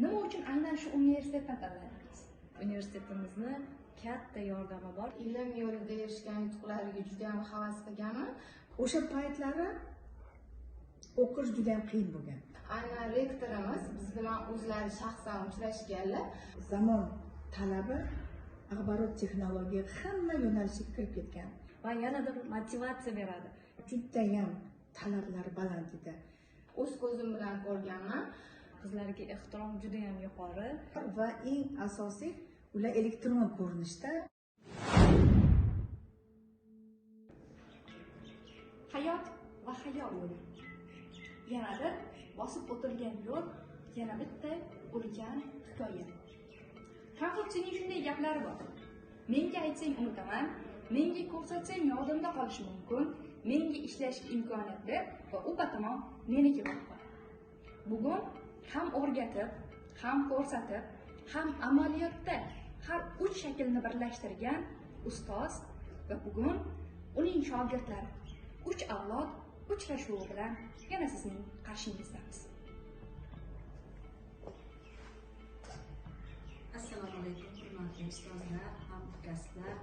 Nima uchun aynan shu universitetdan tanladingiz? Universitetimizni katta yordami bor. Ilm yo'lida erishgan yutuqlariga juda ham havas qilganman. O'sha paytlari o'qish juda ham qiyin bo'lgan. Aynan rektorimiz biz bilan o'zlari shaxsan uchrashganlar. Zamon talabi axborot texnologiya hamma yo'nalishga kirib ketgan Va yanada bir motivatsiya beradi. Juda ham talablar baland edi. O'z ko'zim bilan ko'rganman. Qizlarga ehtirom juda ham yuqori Va eng asosiy ular elektron ko'rinishda. Hayot va hayot yo'li. Yanadir bosib o'tilgan yo'l, yana bitta ulkan hikoya. Konfutsiyaning shunday gaplari bor. Menga aytsang unutaman, menga ko'rsatsang yodimda qolishi mumkin, menga ishlashga imkoniyat ber va u batamom meniki bo'lib qoladi. Bugun ham o'rgatib, ham ko'rsatib, ham amaliyotda har 3 shaklni birlashtirgan ustoz va bugun uning shogirdlari 3 avlod uchrashuvi bilan yana sizning qarshingizdamiz. Assalomu alaykum hurmatli ustozlar, hamkasblar.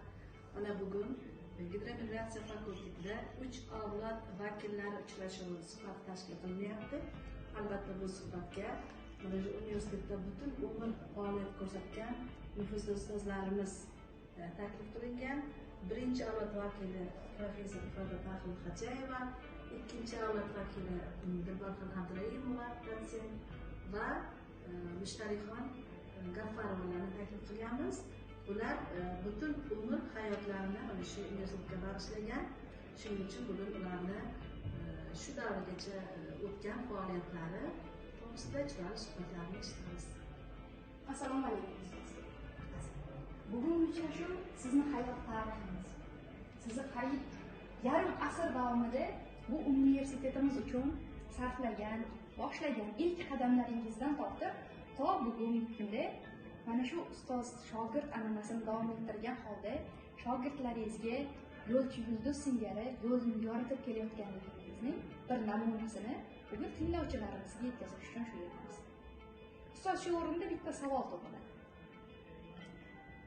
Mana bugun Gidrometeorologiya fakultetida 3 avlod vakillari uchrashuvi suhbat tashkil qilinyapti. Albatta bu suhbatga mana shu universitetda butun umr faoliyat ko'rsatgan nufuzli ustozlarimiz taklif qilingan. Birinchi avlod vakili professor Ifoda Xo'jayeva, ikkinchi avlod vakili Dilbarxon Abduraimova dotsent va Mushtarixon G'affarovalarni taklif qilganmiz. Ular butun umr hayotlarini mana shu universitetga bag'ishlagan. Shuning uchun bugun ularni shu davrgacha o'tgan faoliyatlari to'g'risida chiroyli suhbatlarni eshitamiz. Assalomu alaykum ustoz. Bugungi uchrashuv sizni hayot tarixingiz. Sizni qariyb yarim asr davomida bu universitetimiz uchun sarflagan, boshlagan ilk qadamlaringizdan tortib to bugungi kunda mana shu ustoz shogird an'anasini davom ettirgan holda shogirdlaringizga yo'lchi yulduz singari yo'lni yoritib kelayotganligingizning bir namunasini bugun tinglovchilarimizga yetkazish uchun shu yerdamiz. Ustoz, shu o'rinda bitta savol tug'iladi.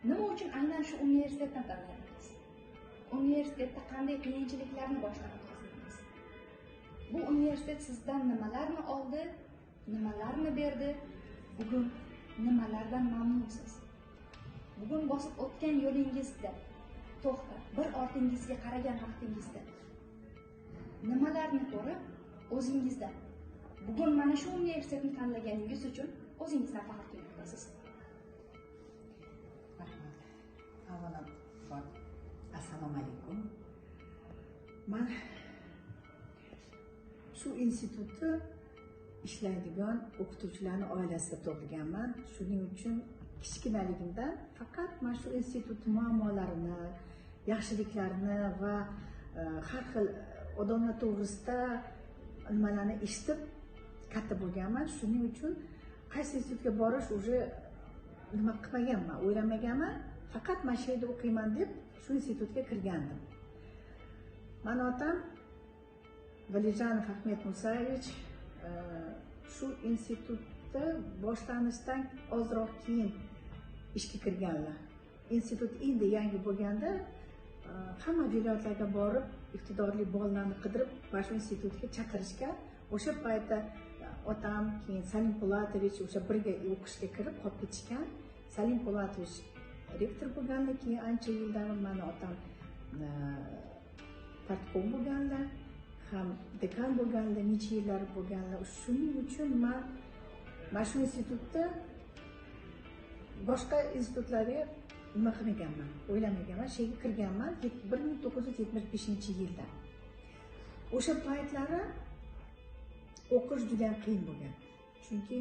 Nima uchun aynan shu universitetdan tanladingiz? Universitetda qanday qiyinchiliklarni boshlab o'tkazadingiz? Bu universitet sizdan nimalarni oldi, nimalarni berdi? Bugun nimalardan mamnunsiz? Bugun bosib o'tgan yo'lingizda to'xtab, bir ortingizga qaragan vaqtingizda nimalarni ko'rib, o'zingizdan bugun mana shu universitetni tanlaganingiz uchun o'zingizdan faxr tuyasiz? Avvalambor assalomu alaykum. Men shu institutda ishlaydigan o'qituvchilarning oilasida tug'ilganman. Shuning uchun kichkinaligimdan faqat mana shu institut muammolarini, yaxshiliklarini va har xil odamlar to'g'risida nimalarni eshitib katta bo'lganman. Shuning uchun qaysi institutga borish уже nima qilmaganman, o'ylamaganman. Faqat mana shu yerda o'qiyman deb shu institutga kirgandim. Mani otam Valijanov Ahmed Musayevich shu institutda boshlanishdan ozroq keyin ishga kirganlar. Institut endi yangi bo'lganda hamma viloyatlarga borib iqtidorli bolalarni qidirib mana shu institutga chaqirishgan. O'sha paytda otam, keyin Salim Pulatovich o'sha birga o'qishga kirib qolib ketishgan. Salim Pulatovich rektor bo'lgandan keyin ancha yildan mani otam partkom bo'lganlar, ham dekan bo'lganlar, necha yillar bo'lganlar. Shuning uchun men mana shu institutda boshqa institutlarga nima qilmaganman, o'ylamaganman, shu yerga kirganman 1975-yilda. O'sha paytlari o'qish juda ham qiyin bo'lgan. Chunki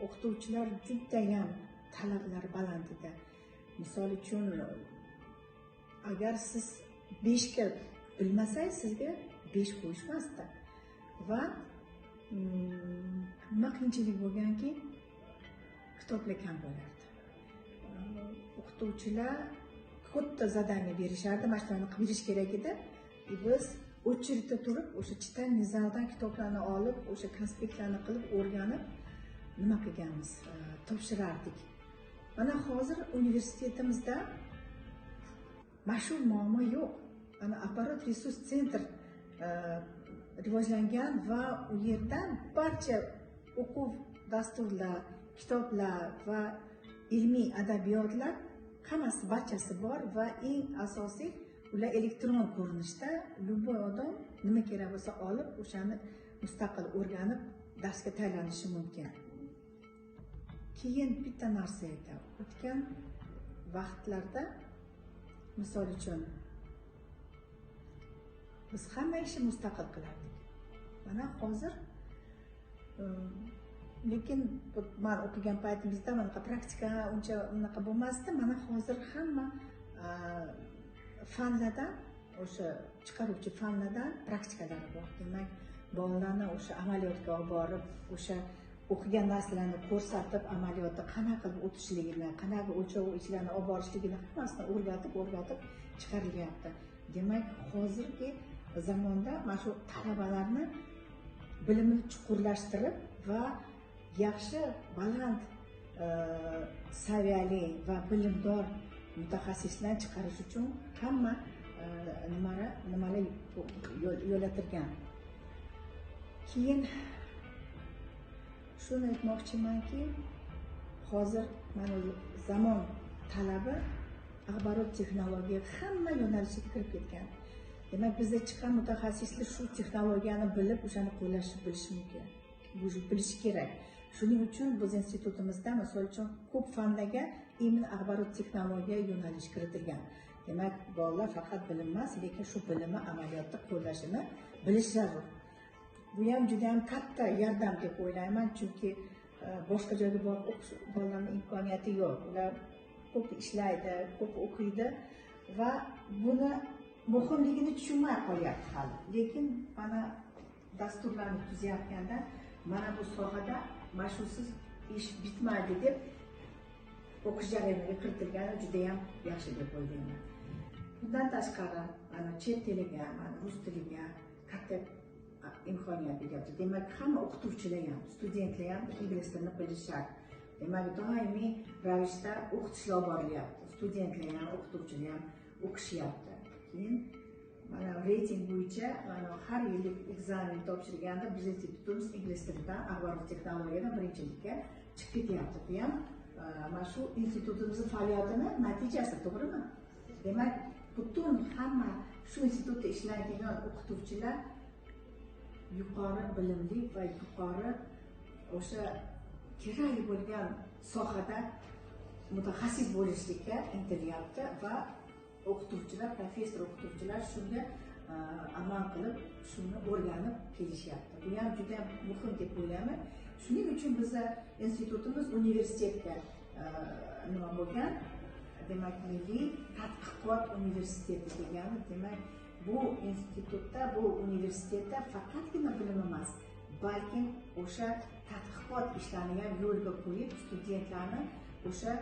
o'qituvchilar juda ham talablari baland edi. Misol uchun agar siz 5 ga bilmasangiz sizga 5 qo'yishmasdi. Va nima qiyinchilik bo'lganki, kitoblar kam bo'lardi. O'qituvchilar katta zadaniya berishardi, mashqlarni qilib berish kerak edi. Biz очередda turib, o'sha chitaniy zaldan kitoblarni olib, o'sha konspektlarni qilib o'rganib nima qilganmiz? topshirardik. Mana hozir universitetimizda mana shu muammo yo'q. Ana apparat resurs sentr rivojlangan va u yerdan barcha o'quv dasturlar, kitoblar va ilmiy adabiyotlar hammasi barchasi bor va eng asosiy ular elektron ko'rinishda любой odam nima kerak bo'lsa olib o'shani mustaqil o'rganib darsga taylanishi mumkin. Keyin bitta narsa edi. O'tgan vaqtlarda misol uchun biz hamma ishni mustaqil qilardik. Mana hozir lekin men o'qigan paytimizda bunaqa praktika uncha unaqa bo'lmasdi. Mana hozir hamma fanlardan o'sha chiqaruvchi fanlardan praktikalar bor. Demak, bolalarni o'sha amaliyotga olib borib, o'sha o'qigan narsalarni ko'rsatib, amaliyotda qanaqa qilib o'tishligini, qanaqa o'lchov ichlarni olib borishligini hammasini o'rgatib chiqarilyapti. Demak, hozirgi zamonda mana shu talabalarni bilimini chuqurlashtirib va yaxshi, baland saviyali va bilimdor mutaxassislar chiqarish uchun hamma nimalar yo'latirgan. Keyin shuni aytmoqchimanki, hozir mana zamon talabi axborot texnologiya hamma yo'nalishiga kirib ketgan. Demak, bizda chiqqan mutaxassislar shu texnologiyani bilib, o'shani qo'llashni bilishi mumkin. Bilishi kerak. Shuning uchun biz institutimizda, misol uchun, ko'p fanlarga immuniy axborot texnologiya yo'nalishi kiritilgan. Demak, bolalar faqat bilim emas, lekin shu bilimni amaliyotda qo'llashini bilish zarur. Bu ham juda ham katta yordam deb o'ylayman, chunki boshqa joyga borib o'qish bolalarning imkoniyati yo'q. Ular ko'p ishlaydi, ko'p o'qiydi va buni muhimligini tushunmay qolyapti hali. Lekin mana dasturlarni tuzayotganda mana bu sohada mashusiz ish bitmaydi deb o'qish jarayoniga kiritilgani juda ham yaxshi deb o'ylayman. Bundan tashqari, mana chet tiliga, mana rus tiliga katta imkoniyat beryapti. Demak, hamma o'qituvchilar ham, studentlar ham ingliz tilini bilishadi. Demak, doimiy ravishda o'qitishlar borilyapti. Studentlar ham, o'qituvchilar ham o'qishyapti. Keyin mana reyting bo'yicha mana har yillik ekzamen topshirganda biz institutimiz ingliz tilidan axborot texnologiyadan birinchilikka chiqib ketyapti. Bu ham mana shu institutimizning faoliyatini natijasi, to'g'rimi? Demak, butun hamma shu institutda ishlaydigan o'qituvchilar yuqori bilimli va yuqori o'sha kerakli bo'lgan sohada mutaxassis bo'lishlikka intilyapti va o'qituvchilar, professor o'qituvchilar shunga amal qilib, shuni o'rganib kelishyapti. Bu ham juda muhim deb o'ylayman. Shuning uchun bizda institutimiz universitetga nima bo'lgan, demak, milliy tadqiqot universiteti degani, demak, bu institutda, bu universitetda faqatgina bilim emas, balki o'sha tadqiqot ishlarini ham yo'lga qo'yib, studentlarni o'sha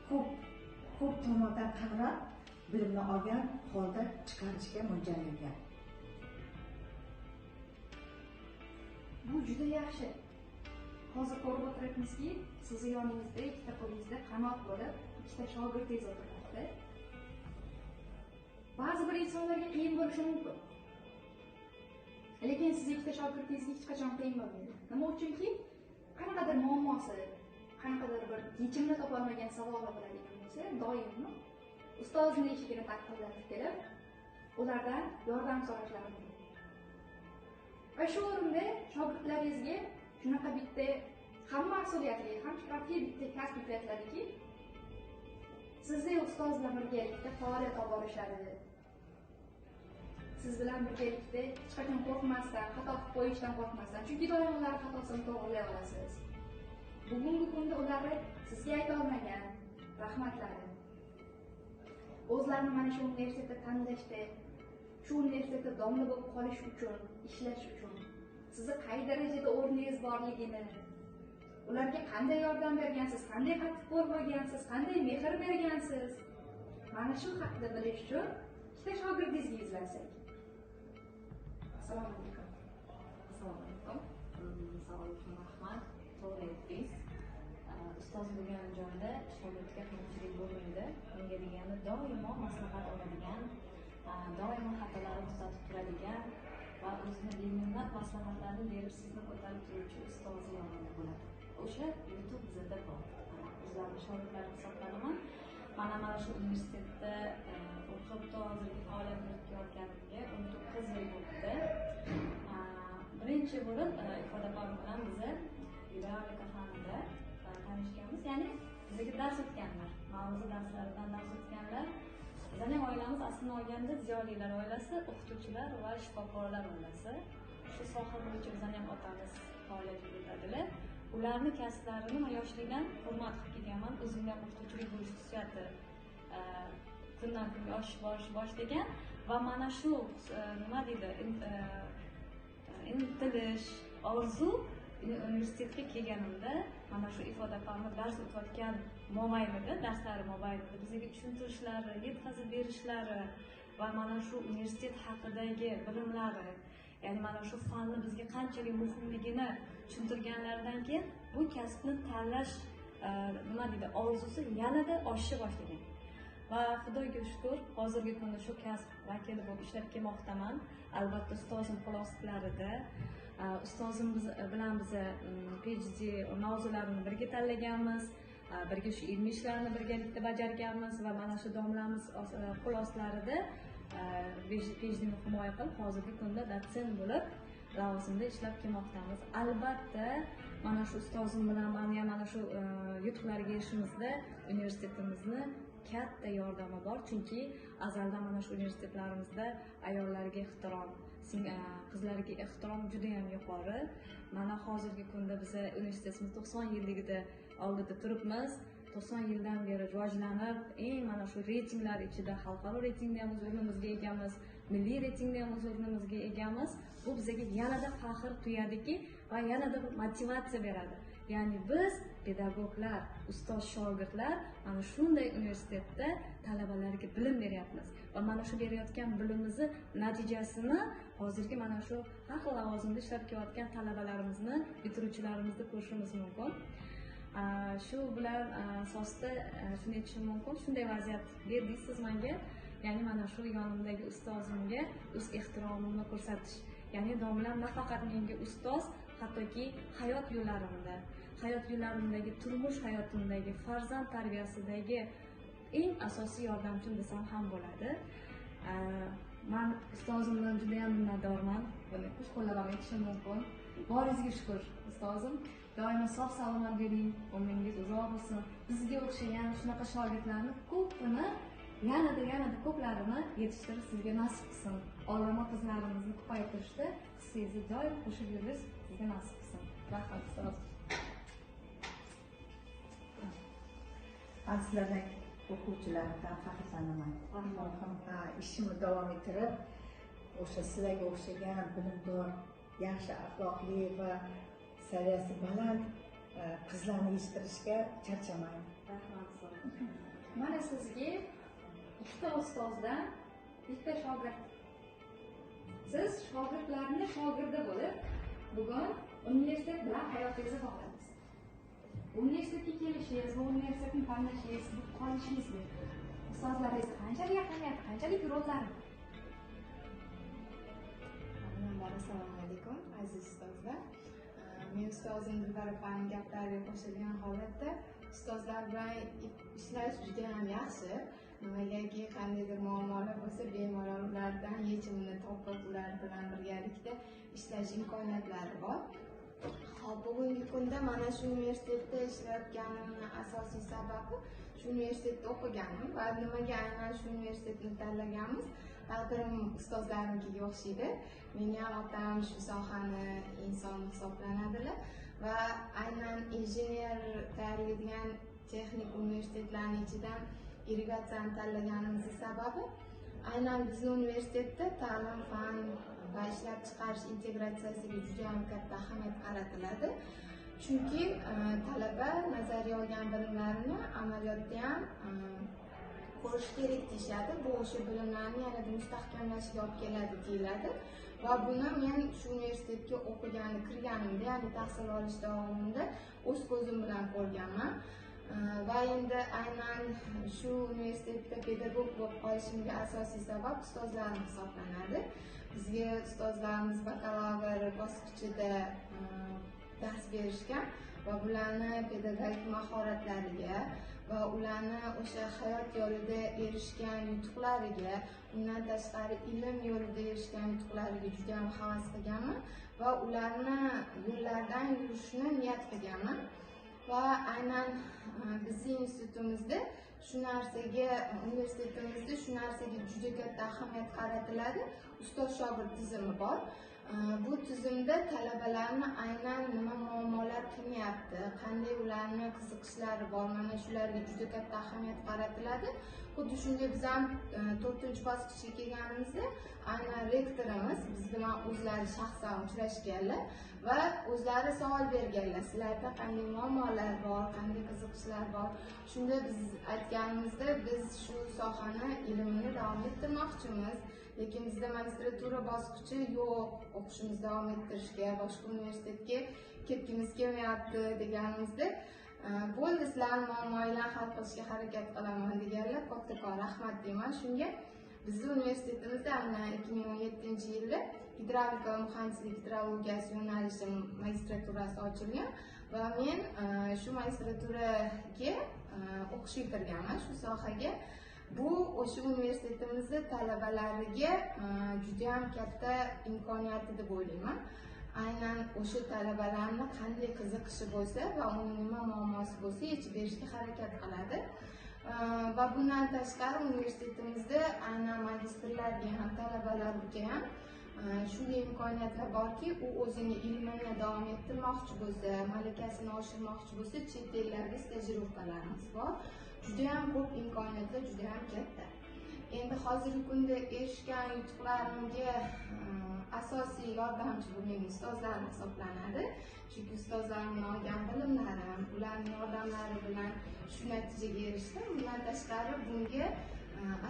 ko'p tomondan qamrab bilimni olgan holda chiqarishga mo'ljallangan. Bu juda yaxshi. Hozir ko'rib o'tiribmizki, sizni yoningizda ikkita qo'lingizda qanot bo'lib, ikkita shogirdingiz o'tiribdi. Ba'zi bir insonlarga qiyin bo'lishi mumkin. Lekin siz ikkita shogirdingizga hech qachon qiyin bo'lmaydi. Nima uchunki, qanaqadir muammosi, qanaqadir bir yechimini topolmagan savollar bo'ladigan bo'lsa, doim ustozni eshigini taqillatib kelib, ulardan yordam so'rashlari mumkin. Va shu o'rinda shogirdlaringizga shunaqa bitta ham mas'uliyatli, ham shafqatli bitta kasb yuklatladiki, sizni ustozlar birgalikda faoliyat olib borishadi. Siz bilan birgalikda hech qachon qo'rqmasdan, xato qilib qo'yishdan qo'rqmasdan, chunki doim ular xatosini to'g'rilay olasiz. Bugungi kunda ularni sizga ayta olmagan rahmatlari, o'zlarini mana shu universitetda tanlashda, shu universitetda domla bo'lib qolish uchun, ishlash uchun sizni qay darajada o'rningiz borligini, ularga qanday yordam bergansiz, qanday qattiqqo'l bo'lgansiz, qanday mehr bergansiz, mana shu haqida bilish uchun ikkita shogirdingizga yuzlansak. Assalomu alaykum. Assalomu alaykum. Savol uchun rahmat. To'g'ri aytdingiz. ustoz bo'lgan joyda shogirdga qiyinchilik bo'lmaydi. Unga degani doimo maslahat oladigan, doimo xatolarni tuzatib turadigan va o'zini beminnat maslahatlarni berib sizni ko'tarib turuvchi ustozi yonida bo'ladi. O'sha yutuq bizda bor. O'zlarimni shogirdlar hisoblanaman. Mana shu universitetda o'qib hozirgi faoliyat yuritayotganimga 19 yil bo'ldi. Birinchi bo'lib ifoda formi bilan biza gidravlika fanida tanishganmiz, ya'ni bizga dars o'tganlar, ma'ruza darslaridan dars o'tganlar. Bizning oilamiz aslini olganda ziyolilar oilasi, o'qituvchilar va shifokorlar oilasi. Shu soha bo'yicha bizning ham otamiz faoliyat yuritadilar. Ularni kasblarini men yoshlikdan hurmat qilib kelganman. O'zimga o'qituvchilik bo'lish xususiyati kundan kunga oshib boshlagan va mana shu nima deydi, intilish, orzu universitetga kelganimda mana shu ifoda fanida dars o'tayotgan mobaynida, darslari mobaynida bizga tushuntirishlari, yetkazib berishlari va mana shu universitet haqidagi bilimlari, ya'ni mana shu fanni bizga qanchalik muhimligini tushuntirganlaridan keyin bu kasbni tanlash nima deydi, orzusi yanada oshishga boshlagan. Va Xudoga shukr, hozirgi kunda shu kasb vakili bo'lib ishlab kelmoqdaman. Albatta ustozim xuloslarida ustozim bilan biz PhD mavzularini birga tanlaganmiz, birga shu ilmiy ishlarni birgalikda bajarganmiz va mana shu domlamiz xuloslarida PhDni himoya qilib hozirgi kunda dotsent bo'lib lavozimda ishlab kelmoqdamiz. Albatta mana shu ustozim bilan mana shu yutuqlarga erishishimizda universitetimizni katta yordami bor, chunki azaldan mana shu universitetlarimizda ayollarga ehtirom, qizlarga ehtirom juda ham yuqori. Mana hozirgi kunda biz universitetimiz 90 yilligida oldida turibmiz. 90 yildan beri rivojlanib, eng mana shu reytinglar ichida xalqaro reytingda ham o'z o'rnimizga egamiz, milliy reytingda ham o'z o'rnimizga egamiz. Bu bizga yanada faxr tuyadiki va yanada motivatsiya beradi. Ya'ni biz pedagoglar, ustoz shogirdlar mana shunday universitetda talabalarga bilim beryapmiz va mana shu berayotgan bilimimizni natijasini hozirgi mana shu har xil lavozimda ishlab kelayotgan talabalarimizni, bitiruvchilarimizni ko'rishimiz mumkin. Shu bilan asosda shuni aytishim mumkin, shunday vaziyat berdingiz menga, ya'ni mana shu yonimdagi ustozimga o'z ehtiromimni ko'rsatish. Ya'ni domlam nafaqat menga ustoz, hattoki hayot yo'llarimdagi, turmush hayotimdagi, farzand tarbiyasidagi eng asosiy yordamchim desam ham bo'ladi. Men ustozimdan juda ham minnatdorman. Buni qo'shqo'llab aytishim mumkin. Boringizga shukr, ustozim. Doimo sog' salomat bo'ling, umringiz uzoq bo'lsin. Bizga o'xshagan shunaqa shogirdlarni ko'pini, yanada ko'plarini yetishtirib sizga nasib qilsin. Olama qizlarimizni ko'paytirishda hissangizni doim qo'shib yurish sizga nasib qilsin. Rahmat ustoz. Men sizlardan o'quvchilardan faxrlanaman. Ishimni davom ettirib, o'sha sizlarga o'xshagan bilimdor, yaxshi axloqli va saviyasi baland qizlarni yetishtirishga charchamayman. Rahmat. Mana sizga ikkita ustozdan bitta shogird. Siz shogirdlarni shogirdi bo'lib, bugun universitet bilan hayotingizni bog'laysiz. Universitetga kelishingiz va universitetni tanlashingiz, qolishingiz mumkin. Ustozlaringiz qanchalik ahamiyat, qanchalik rollari? Assalomu alaykum aziz ustozlar. Men ustozim Dilbar opaning gaplariga qo'shilgan holatda ustozlar bilan ishlash juda ham yaxshi. Nimagaki qandaydir muammolar bo'lsa, bemalol ulardan yechimini topib, ular bilan birgalikda ishlash imkoniyatlari bor. Hop, bugungi kunda mana shu universitetda ishlayotganimning asosiy sababi shu universitetda o'qiganim va nimaga aynan shu universitetni tanlaganmiz? Taqdirim ustozlarnikiga o'xshaydi. Mening ham otam shu sohani inson hisoblanadilar va aynan injener tayyorlaydigan texnik universitetlarning ichidan irrigatsiyani tanlaganimizning sababi aynan bizning universitetda ta'lim, fan va ishlab chiqarish integratsiyasiga juda ham katta ahamiyat qaratiladi. Chunki talaba nazariy olgan bilimlarini amaliyotda ham ko'rish kerak deyishadi. Bu o'sha bilimlarni yanada mustahkamlashiga olib keladi deyiladi. Va buni men shu universitetga o'qigani kirganimda, ya'ni tahsil olish davomida o'z ko'zim bilan ko'rganman. Va endi aynan shu universitetda pedagog bo'lib qolishimga asosiy sabab ustozlarim hisoblanadi. Bizga ustozlarimiz bakalavr bosqichida dars berishgan va bularni pedagogik mahoratlariga va ularni o'sha hayot yo'lida erishgan yutuqlariga, undan tashqari ilm yo'lida erishgan yutuqlariga juda ham havas qilganman va ularni yo'llaridan yurishni niyat qilganman. Va aynan bizning institutimizda shu narsaga, universitetimizda shu narsaga juda katta ahamiyat qaratiladi. Ustoz shogird tizimi bor. Bu tizimda talabalarni aynan nima muammolar qiynayapti, qanday ularni qiziqishlari bor, mana shularga juda katta ahamiyat qaratiladi. Xuddi shunday biz ham 4-bosqichga kelganimizda aynan rektorimiz biz bilan o'zlari shaxsan uchrashganlar va o'zlari savol berganlar, sizlarda qanday muammolar bor, qanday qiziqishlar bor. Shunda biz aytganimizda biz shu sohani ilmini davom ettirmoqchimiz, lekin bizda magistratura bosqichi yo'q, o'qishimizni davom ettirishga, boshqa universitetga ketgimiz kelmayapti deganimizda bo'ldi, sizlarni muammolarni hal qilishga harakat qilaman deganlar. Kattakon rahmat deyman shunga. Bizni universitetimizda aynan 2017-yilda gidravlika va muhandislik gidrologiyasi yo'nalishi magistraturasi ochilgan va men shu magistraturaga o'qishga kirganman shu sohaga. Bu o'sha universitetimizda talabalariga juda ham katta imkoniyati deb o'ylayman. Aynan o'sha talabalarni qanday qiziqishi bo'lsa va uning nima muammosi bo'lsa yechib berishga harakat qiladi. Va bundan tashqari universitetimizda aynan magistrlarga ham talabalarga ham shunday imkoniyatlar borki, u o'zini ilmini davom ettirmoqchi bo'lsa, malakasini oshirmoqchi bo'lsa, chet ellarga stajirovkalarimiz bor. Juda ham ko'p imkoniyatlar, juda ham katta. Endi hozirgi kunda erishgan yutuqlarimga asosiy yordamchi bu mening ustozlarim hisoblanadi. Chunki ustozlarimning olgan bilimlarim, ularning yordamlari bilan shu natijaga erishdim. Bundan tashqari bunga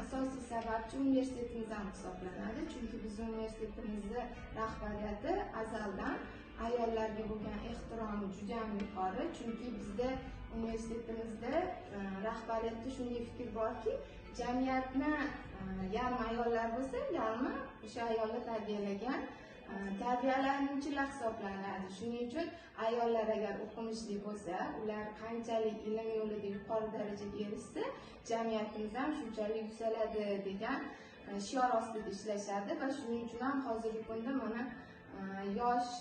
asosiy sababchi universitetimiz ham hisoblanadi. Chunki bizning universitetimizni rahbariyati azaldan ayollarga bo'lgan ehtiromi juda ham yuqori. Chunki bizda universitetimizda rahbariyatda shunday fikr borki, jamiyatni yarmi ayollar bo'lsa, yarmi o'sha ayollar tarbiyalagan tarbiyalanuvchilar hisoblanadi. Shuning uchun ayollar agar o'qimishli bo'lsa, ular qanchalik ilm yo'lida yuqori darajaga erishsa, jamiyatimiz ham shunchalik yuksaladi degan shior ostida ishlashadi va shuning uchun ham hozirgi kunda mana yosh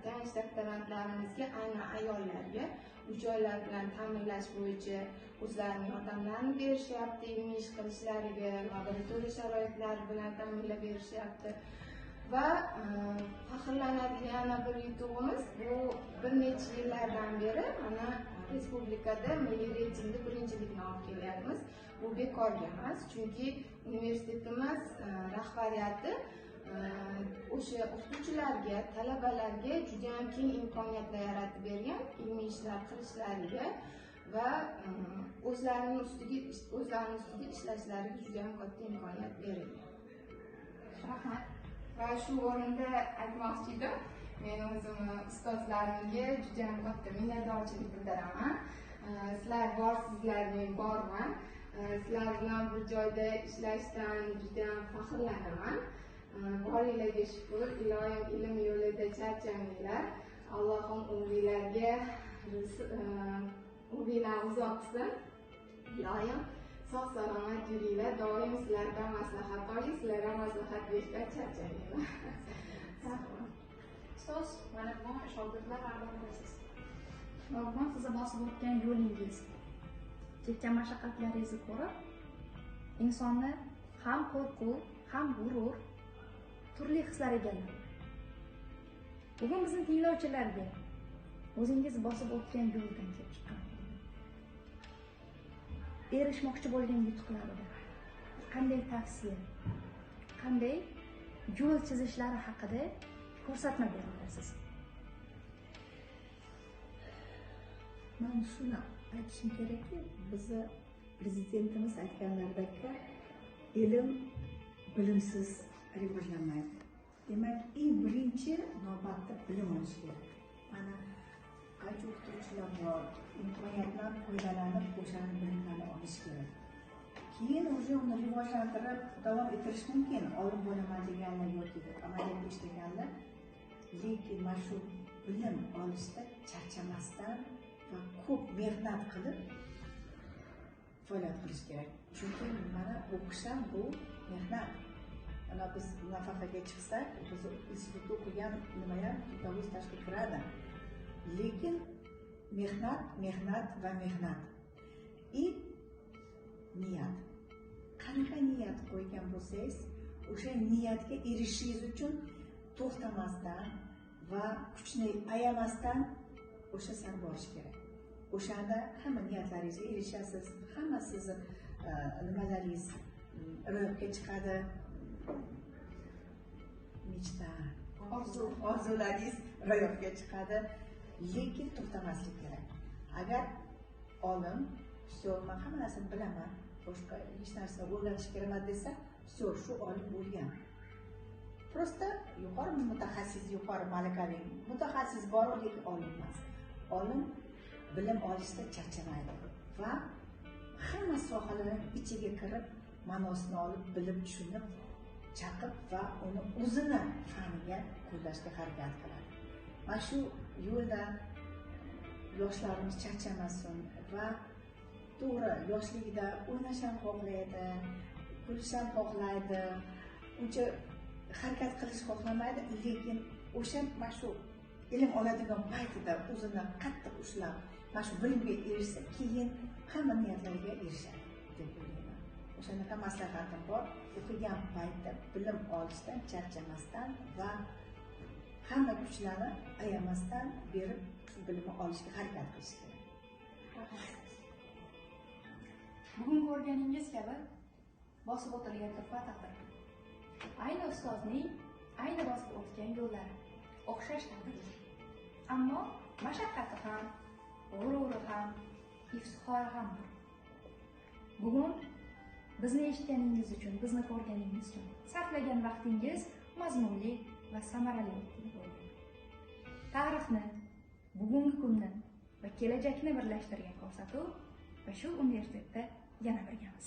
tanich doktorantlarimizga, aynan ayollarga uy-joylar bilan ta'minlash bo'yicha o'zlarining yordamlarini berishyapti, ilmiy ish qilishlariga, laboratoriya sharoitlari bilan ta'minlab berishyapti. Va faxrlanadigan yana bir yutug'imiz bu bir necha yillardan beri mana respublikada milliy reytingda birinchilikni olib kelyapmiz. Bu bekorga emas, chunki universitetimiz rahbariyati o'sha o'qituvchilarga, talabalarga juda ham keng imkoniyatlar yaratib bergan, ilmiy ishlar qilishlariga va o'zlarining ustida ishlashlariga juda ham katta imkoniyat berilgan. Rahmat. Va shu o'rinda aytmoqchi edim, men o'zimni ustozlarimga juda ham katta minnatdorchilik bildiraman. Sizlar borsizlar, men borman. Sizlar bilan bir joyda ishlashdan juda ham faxrlanaman. Boringlarga shukr, iloyim ilm yo'lida charchamanglar. Allohim umringlarga uzoq qilsin. Iloyim sog' salomat yuringlar, doim sizlardan maslahat oling, sizlarga maslahat berishdan charchamanglar. Ustoz, mana bu shogirdlar a'zosiz. Rahmat, siz bosib o'tgan yo'lingiz, chekkan mashaqqatlaringizni ko'rib, insonni ham qo'rquv, ham g'urur, turli hislar egalladi. Bugun bizning tinglovchilarga o'zingiz bosib o'tgan yo'ldan kelib chiqqan, erishmoqchi bo'lgan yutuqlarida qanday tavsiya, qanday yo'l chizishlari haqida ko'rsatma bera olasiz? Men shuni aytishim kerakki, bizni prezidentimiz aytganlaridek, ilm bilimsiz rivojlanmaydi. Demak, eng birinchi navbatda bilim olish kerak. Mana qancha o'qituvchilar bor, imkoniyatdan foydalanib o'shani bilimlarni olish kerak. Keyin уже uni rivojlantirib davom ettirish mumkin. Olim bo'laman deganlar yoki amaliyotda ishlaganlar, lekin mana shu bilim olishda charchamasdan va ko'p mehnat qilib faoliyat qilish kerak. Chunki mana o'qish ham bu mehnat. Mana biz nafaqaga chiqsak, biz institutda o'qigan nima ham to'g'ri tashkil qiladi. Lekin mehnat va mehnat. И niyat. Qanaqa niyat qo'ygan bo'lsangiz, o'sha niyatga erishishingiz uchun to'xtamasdan va kuchni ayamasdan o'sha sari borish kerak. O'shanda hamma niyatlaringizga erishasiz, hamma sizni nimalaringiz ro'yobga chiqadi. Mechta, orzularingiz ro'yobga chiqadi, lekin to'xtamaslik kerak. Agar olim, "Всё, men hamma narsani bilaman, boshqa hech narsa o'rganish kerak emas" desa, "Всё, shu olim bo'lgan." Просто yuqori mutaxassis, yuqori malakali mutaxassis bor, lekin olim emas. Olim bilim olishda charchamaydi va hamma sohalarning ichiga kirib, ma'nosini olib, bilib, tushunib, chaqib va uni o'zini faniga qo'llashga harakat qiladi. Mana shu yo'lda yoshlarimiz charchamasin va to'g'ri yoshligida o'ynash ham xohlaydi, kulish ham xohlaydi, uncha harakat qilish xohlamaydi, lekin o'sha mana shu ilm oladigan paytida o'zini qattiq ushlab, mana shu bilimga erishsa, keyin hamma niyatlariga erishadi deb o'ylayman. O'shanaqa maslahatim bor. O'qigan paytda bilim olishdan charchamasdan va hamma kuchlarni ayamasdan berib shu bilimni olishga harakat qilish kerak. Bugun ko'rganingiz kabi bosib o'tilgan turfa taqdir. Ayni ustozning ayni bosib o'tgan yo'llari o'xshash taqdir. Ammo mashaqqati ham, g'ururi ham, iftixori ham bor. Bugun bizni eshitganingiz uchun, bizni ko'rganingiz uchun sarflagan vaqtingiz mazmunli va samarali bo'ldi. Tarixni, bugungi kunni va kelajakni birlashtirgan ko'rsatuv va shu universitetda yana birgamiz.